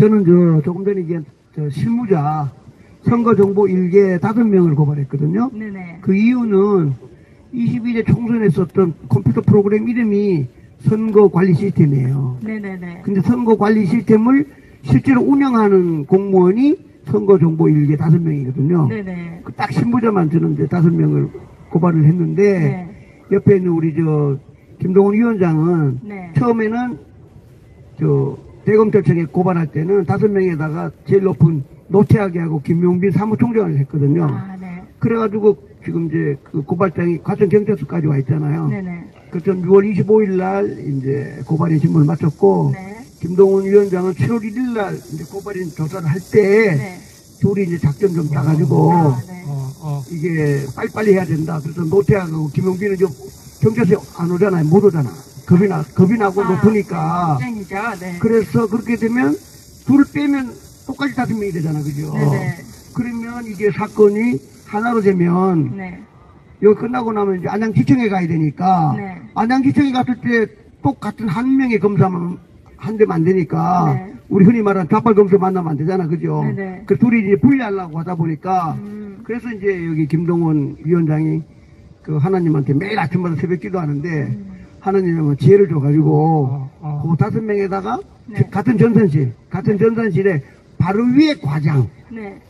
저는 조금 전에 이게 실무자 선거정보 일개 5명을 고발했거든요. 네네. 그 이유는 22대 총선에 썼던 컴퓨터 프로그램 이름이 선거관리 시스템이에요. 네네네. 근데 선거관리 시스템을 실제로 운영하는 공무원이 선거정보 일개 5명이거든요. 네네. 딱 신부자만 저는 이제 5명을 고발을 했는데, 네. 옆에 있는 우리 김동훈 위원장은 네. 처음에는 대검찰청에 고발할 때는 5명에다가 제일 높은 노태하게 하고 김용빈 사무총장을 했거든요. 아, 네. 그래가지고 지금 이제 그 고발장이 과천경찰서까지 와 있잖아요. 네네. 그래서 6월 25일 날 이제 고발인 신문을 마쳤고, 네. 김동훈 위원장은 7월 1일 날 이제 고발인 조사를 할 때, 네. 둘이 이제 작전 좀 짜가지고, 아, 네. 이게 빨리빨리 해야 된다. 그래서 노태하고 김용빈은 경찰서에 안 오잖아요. 못 오잖아. 겁이 나고 높으니까. 걱정이죠. 네. 그래서 그렇게 되면 둘 빼면 똑같이 5명이 되잖아. 그죠? 네네. 그러면 이게 사건이 하나로 되면, 네. 여기 끝나고 나면 이제 안양지청에 가야 되니까, 네. 안양지청에 갔을 때 똑같은 한 명의 검사만 한 대만 안 되니까, 네. 우리 흔히 말하는 좌빨 검사 만나면 안 되잖아. 그죠? 네네. 그 둘이 이제 분리하려고 하다 보니까, 그래서 이제 여기 김동원 위원장이 그 하나님한테 매일 아침마다 새벽 기도하는데, 하나님은 지혜를 줘가지고, 그 5명에다가 네. 같은 전산실에 바로 위에 과장, 네.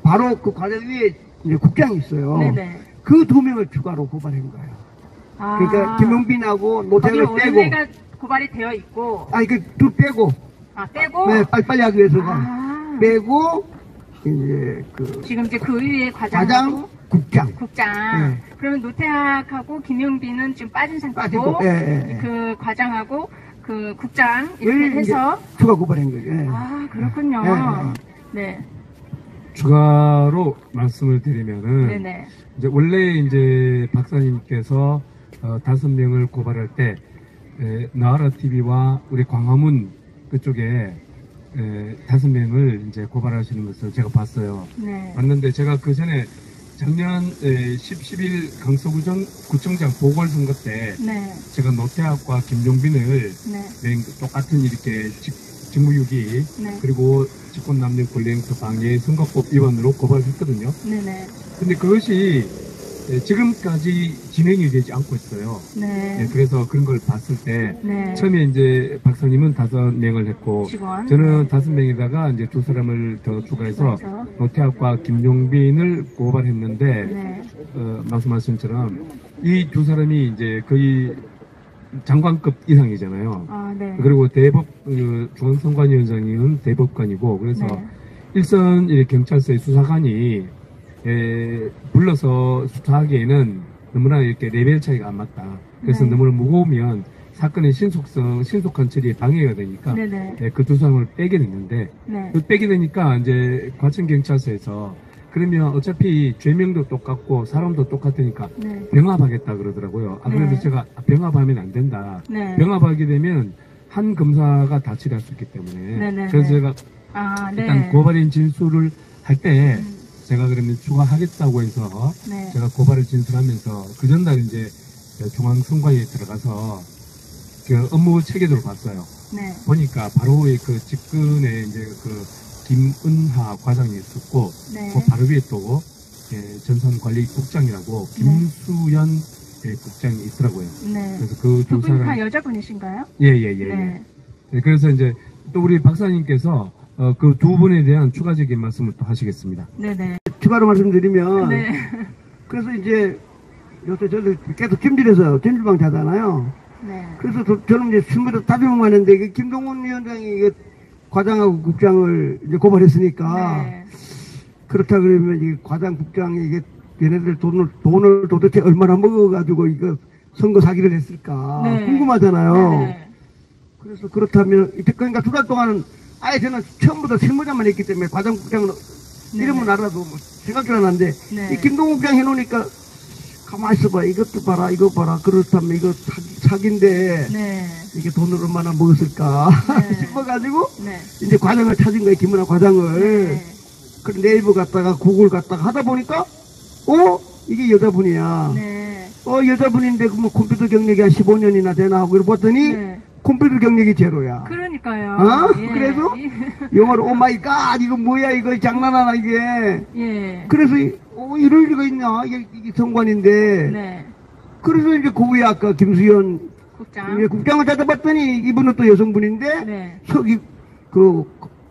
바로 그 과장 위에 이제 국장이 있어요. 네네. 그 2명을 추가로 고발한 거예요. 아. 그러니까 김용빈하고 노태하를 거기 빼고, 원래가 고발이 되어 있고. 아니 그 둘 빼고, 빼고. 네, 빨리빨리 하기 위해서가 아. 빼고 이제 지금 이제 그 위에 과장, 국장. 네. 그러면 노태학하고 김용빈은 지금 빠진 상태고, 빠지고, 예. 그 과장하고 그 국장 이렇게 해서. 추가 고발한 거죠. 예. 아, 그렇군요. 네. 추가로 말씀을 드리면은, 네네. 이제 원래 이제 박사님께서 5명을 고발할 때 나하라 TV와 우리 광화문 그쪽에 5명을 이제 고발하시는 것을 제가 봤어요. 네. 봤는데 제가 그 전에 작년 10일 강서구청장 보궐선거 때 네. 제가 노태학과 김용빈을 네. 똑같은 이렇게 직무유기 네. 그리고 직권남용권리행사 방해 선거법 위반으로 고발했거든요. 네네. 근데 그것이 지금까지 진행이 되지 않고 있어요. 네. 그래서 그런 걸 봤을 때 네. 처음에 이제 박사님은 5명을 했고 직원. 저는 5명에다가 이제 2사람을 더 추가해서 노태학과 김용빈을 고발했는데 네. 말씀하신 것처럼 이 2사람이 이제 거의 장관급 이상이잖아요. 아, 네. 그리고 중앙선관위원장은 대법관이고 그래서 네. 일선 경찰서의 수사관이 불러서 수사하기에는 너무나 이렇게 레벨 차이가 안 맞다. 그래서 네. 너무나 무거우면 사건의 신속한 처리에 방해가 되니까 네네. 그 2사람을 빼게 됐는데 네. 그 빼게 되니까 이제 과천경찰서에서 그러면 어차피 죄명도 똑같고 사람도 똑같으니까 네. 병합하겠다 그러더라고요. 그래서 네. 제가 병합하면 안 된다. 네. 병합하게 되면 한 검사가 다 처리할 수 있기 때문에 네네. 그래서 제가 일단 네. 고발인 진술을 할 때 제가 그러면 추가하겠다고 해서 네. 제가 고발을 진술하면서 그 전날 이제 중앙선관위에 들어가서 그 업무 체계도를 봤어요. 네. 보니까 바로 그 직근에 이제 그 김은하 과장이 있었고 네. 그 바로 위에 또 전산관리국장이라고 김수연 국장이 있더라고요. 네. 그래서 그 2 그분 다 사람 여자분이신가요? 예. 네. 네, 그래서 이제 또 우리 박사님께서 그 2분에 대한 추가적인 말씀을 또 하시겠습니다. 네네. 추가로 말씀드리면, 네. 그래서 이제 요새 저도 계속 찜질해서 찜질방 자잖아요. 네. 그래서 저는 이제 신부도 답변만 하는데 김동훈 위원장이 과장하고 국장을 이제 고발했으니까 네. 그렇다 그러면 이 과장 국장이 얘네들 돈을 도대체 얼마나 먹어가지고 이거 선거 사기를 했을까 네. 궁금하잖아요. 네. 그래서 그렇다면 그러니까 2달 동안은 아예 저는 처음부터 실무자만 했기 때문에 과장 국장은 이름은 알아도 뭐 생각도 안 하는데 네. 이 김동훈 국장 해놓으니까 가만히 있어봐 이것도 봐라 이거 봐라 그렇다면 이거 사기인데 네. 이게 돈을 얼마나 먹었을까 네. 싶어가지고 네. 이제 과장을 찾은 거예요. 김은하 과장을. 네. 그래 네이버 갔다가 구글 갔다가 하다 보니까 이게 여자분이야. 네. 여자분인데 뭐 컴퓨터 경력이 한 15년이나 되나 하고 이러고 봤더니 네. 컴퓨터 경력이 제로야. 그러니까요. 어? 예. 그래서 영어로 오 마이 갓 이거 뭐야 이거 장난하나 이게. 예. 그래서 이럴 리가 있나 이게 성관인데. 네. 그래서 이제 그 위에 아까 김수현 국장. 국장을 찾아봤더니 이분은 또 여성분인데 네.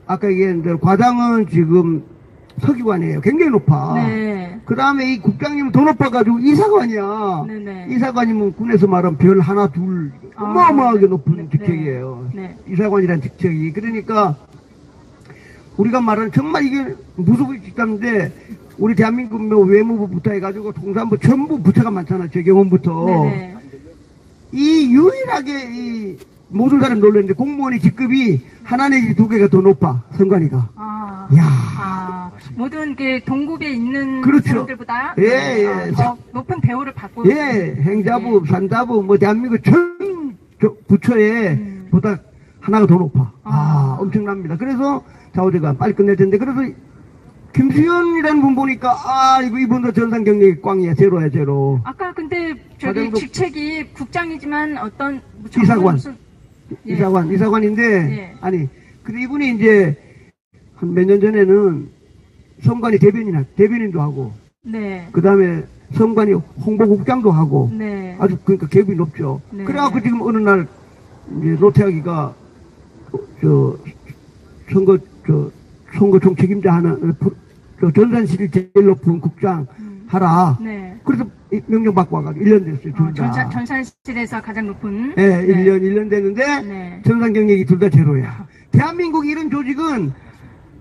아까 얘기했는데 과장은 지금 서기관이에요. 굉장히 높아. 네. 그 다음에 이 국장님은 더 높아가지고 이사관이야. 네네. 이사관이면 군에서 말하면 별 하나 둘 어마어마하게 높은 직책이에요. 네. 이사관이라는 직책이. 그러니까 우리가 말하는 정말 이게 무수부 직장인데 우리 대한민국 뭐 외무부부터 해가지고 통상부 전부 부처가 많잖아. 재경원부터. 네네. 이 유일하게 이 모든 사람 놀랐는데 공무원의 직급이 하나 내지 두 개가 더 높아. 선관위가. 아. 야. 아, 모든 그 동급에 있는 그렇죠. 사람들보다 예, 예. 더 높은 대우를 받고 예, 행자부, 산자부, 뭐, 대한민국 전 부처에 보다 하나가 더 높아. 엄청납니다. 그래서, 자, 어제가 빨리 끝낼 텐데, 그래서, 김수현이라는 분 보니까, 이분도 전산 경력이 꽝이야. 제로야, 제로. 아까 근데 저기 과장도- 직책이 국장이지만 어떤 뭐 이사관. 무슨 예. 이사관인데, 예. 아니, 근데 이분이 이제, 한 몇 년 전에는 성관이 대변인도 하고, 네. 그 다음에 성관이 홍보국장도 하고, 네. 아주 그러니까 계급이 높죠. 네. 그래갖고 지금 어느 날 이제 로태하기가 선거총 책임자 하는 전산실 제일 높은 국장 하라. 네. 그래서 명령 받고 와가지고 1년 됐어요. 둘 다. 전산실에서 가장 높은. 네, 네. 1년 됐는데 네. 전산 경력이 둘 다 제로야. 대한민국 이런 조직은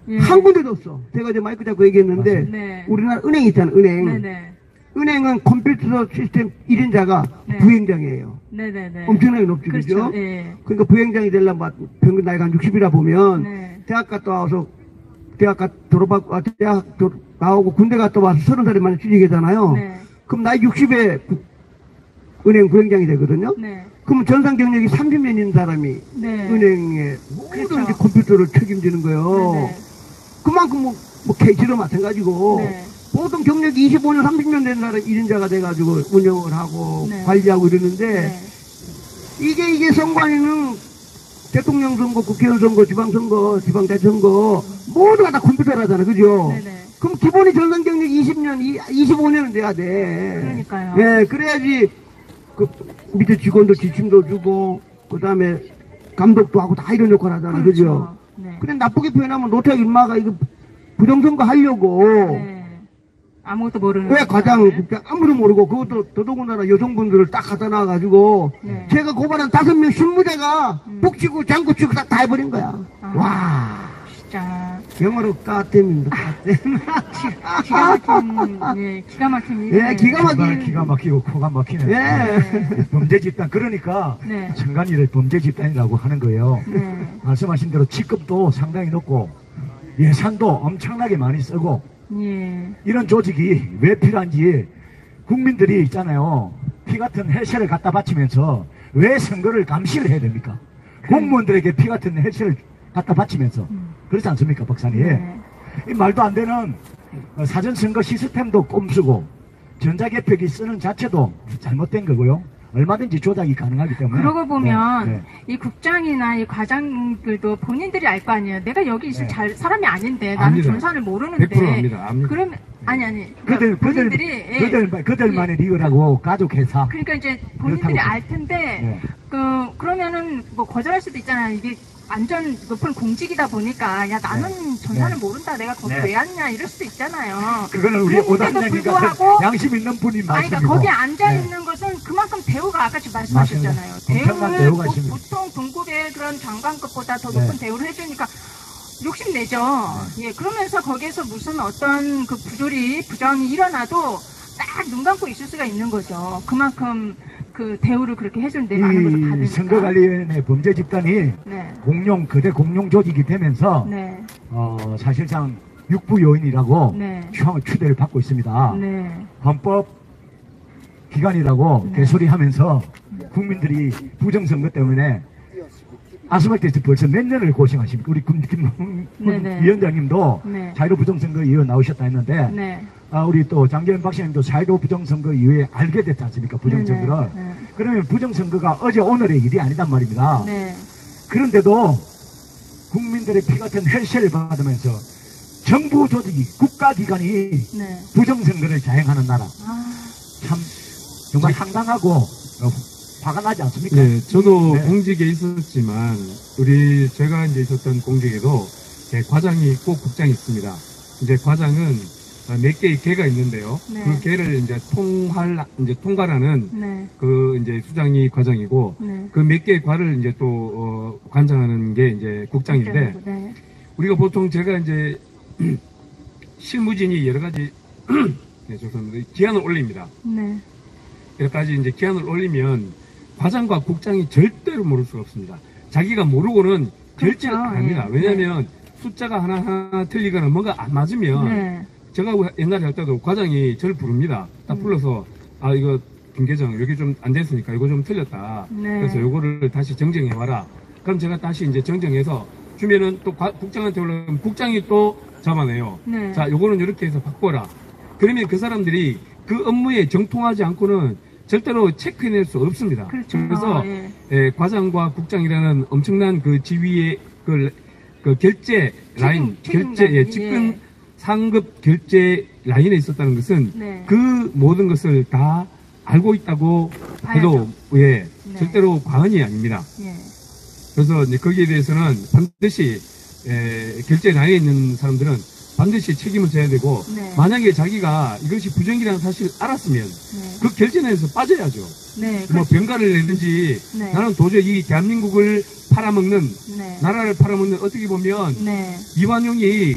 예. 한 군데도 없어. 제가 이제 마이크 잡고 얘기했는데 네. 우리나라 은행 있잖아. 은행. 네네. 은행은 컴퓨터 시스템 1인자가 네. 부행장이에요. 네네네. 엄청나게 높지, 그렇죠. 그죠? 예. 그러니까 부행장이 되려면 평균 나이가 한 60이라 보면 네. 대학 갔다 와서 대학 나오고 군대 갔다 와서 30살에 만에 취직이잖아요. 네. 그럼 나이 60에 은행 부행장이 되거든요. 네. 그러면 전산 경력이 30년 있는 사람이 네. 은행의 모든 그렇죠. 이제 컴퓨터를 책임지는 거예요. 네네. 그만큼 뭐 케이지로 마찬가지고 네. 보통 경력이 25년, 30년 된 사람 1인자가 돼가지고 운영을 하고 네. 관리하고 이러는데 네. 이게 선관위는 대통령 선거, 국회의원 선거, 지방선거, 지방대선거 모두가 다 컴퓨터로 하잖아. 그죠? 네네. 그럼 기본이 전산 경력 20년, 25년은 돼야 돼. 그러니까요. 예, 그래야지 그 밑에 직원들 지침도 주고 그 다음에 감독도 하고 다 이런 역할 하잖아. 그죠? 그렇죠. 네. 그래 나쁘게 표현하면 노태우 인마가 이거 부정선거 하려고 네. 아무것도 모르는. 왜 과장, 사람을. 국장 아무도 모르고 그것도 더더군다나 여성분들을 딱 갖다 놔가지고 네. 제가 고발한 5명 신무대가 북치고 장구치고 다 해버린 거야. 와, 진짜 영어로 까땜입니다. 기가 막힌 기가 막힌 일이네요. 예, 기가 막힌. 정말 기가 막히고 코가 막히네. 예. 범죄 집단 그러니까 네. 선관위를 범죄 집단이라고 하는 거예요. 네. 말씀하신 대로 직급도 상당히 높고 예산도 엄청나게 많이 쓰고 예. 이런 조직이 왜 필요한지 국민들이 있잖아요. 피 같은 헬스를 갖다 바치면서 왜 선거를 감시를 해야 됩니까? 공무원들에게 피 같은 헬스를 갖다 바치면서 그렇지 않습니까, 박사님? 네. 이 말도 안 되는 사전선거 시스템도 꼼수고 전자개표기 쓰는 자체도 잘못된 거고요. 얼마든지 조작이 가능하기 때문에. 그러고 보면 네, 네. 이 국장이나 이 과장들도 본인들이 알 거 아니에요. 내가 여기 있을 네. 사람이 아닌데 나는 압니다. 전산을 모르는데. 100% 압니다. 압니다. 그러면 아니. 그러니까 본인들이 예. 그들만의 리그라고 가족회사. 그러니까 이제 본인들이 그렇다고 알 텐데 네. 그러면은 뭐 거절할 수도 있잖아요. 이게 완전 높은 공직이다 보니까 야 나는 전산을 모른다. 내가 거기 네. 왜 왔냐 이럴 수도 있잖아요. 그거는 우리 그런데도 오단장님 불구하고 같은 양심 있는 분이 아니, 그러니까 말씀이고. 거기 앉아 네. 있는 것은 그만큼 대우가 아까 지금 말씀하셨잖아요. 맞습니다. 엄청난 대우가 있습니다. 보통 동급의 그런 장관급보다 더 높은 네. 대우를 해주니까 욕심내죠. 예, 그러면서 거기에서 무슨 어떤 그 부정이 일어나도 딱 눈 감고 있을 수가 있는 거죠. 그만큼 그 대우를 그렇게 해주는데 많은 것을 이 받으니까. 선거관리위원회 범죄 집단이 네. 거대 공룡 조직이 되면서 네. 사실상 육부 요인이라고 네. 추대를 받고 있습니다. 네. 헌법 기관이라고 네. 개소리하면서 국민들이 부정선거 때문에 아스팔트에서 벌써 몇 년을 고생하십니까? 우리 김 네네. 위원장님도 네. 자유로 부정선거 위원 나오셨다 했는데 네. 우리 또 장재현 박사님도 4.15 부정선거 이후에 알게 됐지 않습니까? 부정선거를. 네네. 네. 그러면 부정선거가 어제 오늘의 일이 아니단 말입니다. 네. 그런데도 국민들의 피 같은 헬스를 받으면서 정부 조직이, 국가기관이 네. 부정선거를 자행하는 나라. 아, 참 정말 상당하고 화가 나지 않습니까? 네, 저도 네. 공직에 있었지만 제가 이제 있었던 공직에도 과장이 있고 국장이 있습니다. 이제 과장은 몇 개의 개가 있는데요. 네. 그 개를 이제 통과하는 네. 그 이제 수장이 과장이고 네. 그 몇 개의 과를 이제 또 관장하는 게 이제 국장인데 네. 우리가 보통 제가 이제 실무진이 여러 가지 네, 죄송합니다. 기한을 올립니다. 네. 여러 가지 이제 기한을 올리면 과장과 국장이 절대로 모를 수가 없습니다. 자기가 모르고는 결제를 그렇죠. 안 합니다. 예. 왜냐하면 숫자가 하나 틀리거나 뭔가 안 맞으면 네. 제가 옛날에 할 때도 과장이 저를 부릅니다. 딱 불러서 이거 김계정 이렇게 좀 안 됐으니까 이거 좀 틀렸다. 네. 그래서 요거를 다시 정정해 와라. 그럼 제가 다시 이제 정정해서 주면은 또 국장한테 올라가면 국장이 또 잡아내요. 네. 자, 요거는 이렇게 해서 바꿔라. 그러면 그 사람들이 그 업무에 정통하지 않고는 절대로 체크해낼 수 없습니다. 그렇죠. 그래서 예. 과장과 국장이라는 엄청난 그 지위의 그 결제 라인, 책임자들이, 측근 예. 상급 결제 라인에 있었다는 것은 네. 그 모든 것을 다 알고 있다고 해도 네. 절대로 과언이 아닙니다. 예. 그래서 이제 거기에 대해서는 반드시 결제 라인에 있는 사람들은 반드시 책임을 져야 되고 네. 만약에 자기가 이것이 부정이라는 사실을 알았으면 네. 그 결제 내에서 빠져야죠. 네. 뭐 병가를 내든지 네. 나는 도저히 이 대한민국을 팔아먹는 네. 나라를 팔아먹는 어떻게 보면 네. 이완용이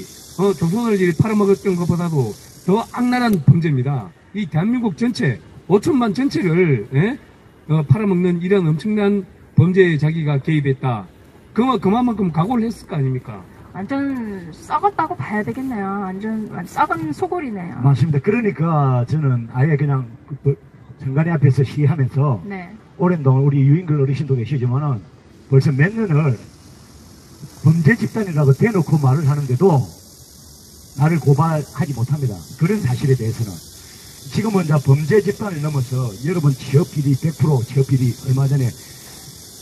조선을 팔아먹었던 것보다도 더 악랄한 범죄입니다. 이 대한민국 전체 5천만 전체를 팔아먹는 이런 엄청난 범죄에 자기가 개입했다. 그만큼 각오를 했을 거 아닙니까? 완전 썩었다고 봐야 되겠네요. 완전 썩은 소골이네요. 맞습니다. 그러니까 저는 아예 그냥 정관의 앞에서 시위하면서 네. 오랜 동안 우리 유인글 어르신도 계시지만은 벌써 몇 년을 범죄 집단이라고 대놓고 말을 하는데도 나를 고발하지 못합니다. 그런 사실에 대해서는. 지금은 이제 범죄 집단을 넘어서 여러분 취업 비리 100% 취업 비리 얼마 전에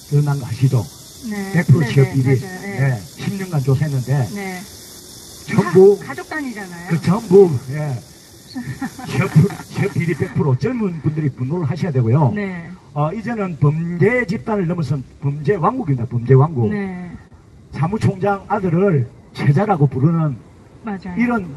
드러난 거 아시죠? 네. 100% 취업 비리. 네. 네, 10년간 조사했는데 네. 전부 가족 단위잖아요. 그 전부 취업 비리 100% 젊은 분들이 분노를 하셔야 되고요. 네. 이제는 범죄 집단을 넘어선 범죄 왕국입니다. 범죄 왕국. 네. 사무총장 아들을 제자라고 부르는 맞아요. 이런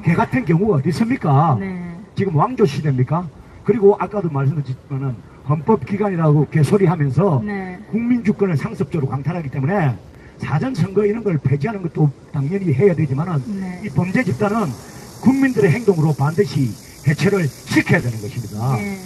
개 같은 경우가 어디 있습니까? 네. 지금 왕조 시대입니까? 그리고 아까도 말씀드렸지만은 헌법기관이라고 개소리하면서 네. 국민 주권을 상습적으로 강탈하기 때문에 사전선거 이런 걸 폐지하는 것도 당연히 해야 되지만은 네. 이 범죄 집단은 국민들의 행동으로 반드시 해체를 시켜야 되는 것입니다. 네.